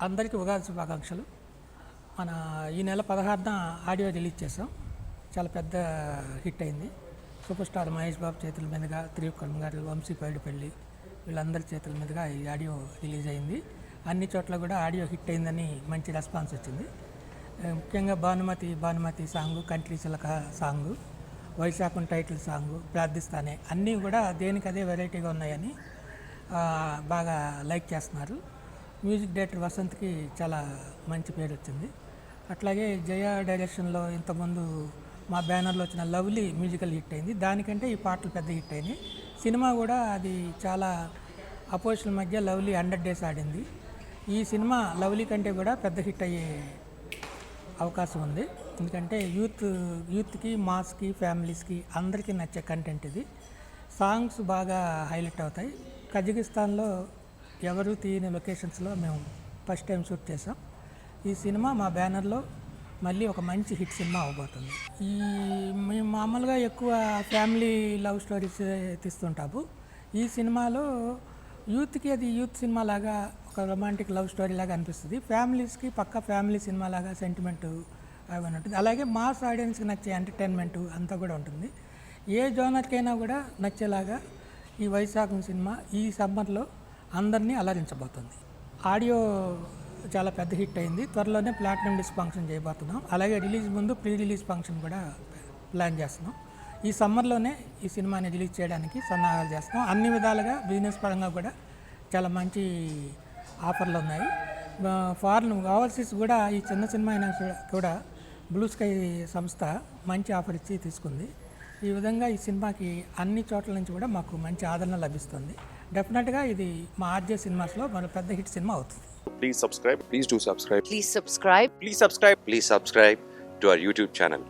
అందరికీ ఉగాది శుభాకాంక్షలు. మన ఈ నెల 16న ఆడియో రిలీజ్ చేసాం. చాలా పెద్ద హిట్ అయింది. సూపర్ స్టార్ మహేష్ బాబు చేతుల మీదుగా, త్రివిక్రమ్ గారు, వంశీ పైడిపల్లి వీళ్ళందరి చేతుల మీదుగా ఈ ఆడియో రిలీజ్ అయింది. అన్ని చోట్ల కూడా ఆడియో హిట్ అయిందని మంచి రెస్పాన్స్ వచ్చింది. ముఖ్యంగా భానుమతి సాంగు, కంట్రీ చిలక సాంగు, వైశాఖం టైటిల్ సాంగు, ప్రార్థిస్తానే అన్నీ కూడా దేనికదే వెరైటీగా ఉన్నాయని బాగా లైక్ చేస్తున్నారు. మ్యూజిక్ డైరెక్టర్ వసంత్కి చాలా మంచి పేరు వచ్చింది. అట్లాగే జయ డైరెక్షన్లో ఇంతకుముందు మా బ్యానర్లో వచ్చిన లవ్లీ మ్యూజికల్ హిట్ అయింది. దానికంటే ఈ పాటలు పెద్ద హిట్ అయినాయి. సినిమా కూడా అది చాలా అపోజిషన్ మధ్య లవ్లీ 100 days ఆడింది. ఈ సినిమా లవ్లీ కంటే కూడా పెద్ద హిట్ అయ్యే అవకాశం ఉంది. ఎందుకంటే యూత్కి, మాస్కి, ఫ్యామిలీస్కి అందరికీ నచ్చే కంటెంట్ ఇది. సాంగ్స్ బాగా హైలైట్ అవుతాయి. కజకిస్తాన్లో ఎవరు తీయని లొకేషన్స్లో మేము ఫస్ట్ టైం షూట్ చేసాం. ఈ సినిమా మా బ్యానర్లో మళ్ళీ ఒక మంచి హిట్ సినిమా అవబోతుంది. మేము మామూలుగా ఎక్కువ ఫ్యామిలీ లవ్ స్టోరీస్ తీస్తుంటాము. ఈ సినిమాలో యూత్కి అది యూత్ సినిమా లాగా ఒక రొమాంటిక్ లవ్ స్టోరీ లాగా అనిపిస్తుంది. ఫ్యామిలీస్కి పక్కా ఫ్యామిలీ సినిమా లాగా సెంటిమెంటు అవన్నీ ఉంటుంది. అలాగే మాస్ ఆడియన్స్కి నచ్చే ఎంటర్టైన్మెంటు అంతా కూడా ఉంటుంది. ఏ జోనర్కైనా కూడా నచ్చేలాగా ఈ వైశాఖం సినిమా ఈ సమ్మర్లో అందరినీ అలరించబోతుంది. ఆడియో చాలా పెద్ద హిట్ అయింది. త్వరలోనే ప్లాటినం డిస్క్ ఫంక్షన్ చేయబోతున్నాం. అలాగే రిలీజ్ ముందు ప్రీ రిలీజ్ ఫంక్షన్ కూడా ప్లాన్ చేస్తున్నాం. ఈ సమ్మర్లోనే ఈ సినిమాని రిలీజ్ చేయడానికి సన్నాహాలు చేస్తున్నాం. అన్ని విధాలుగా బిజినెస్ పరంగా కూడా చాలా మంచి ఆఫర్లు ఉన్నాయి. ఫారిన్ ఓవర్సీస్ కూడా ఈ చిన్న సినిమా అయినా కూడా బ్లూ స్కై సంస్థ మంచి ఆఫర్ ఇచ్చి తీసుకుంది. ఈ విధంగా ఈ సినిమాకి అన్ని చోట్ల నుంచి కూడా మాకు మంచి ఆదరణ లభిస్తుంది. డెఫినెట్గా ఇది మా ఆర్జే సినిమాస్లో మన పెద్ద హిట్ సినిమా అవుతుంది. Please subscribe. Please do subscribe. Please subscribe. Please subscribe. Please subscribe to our YouTube channel.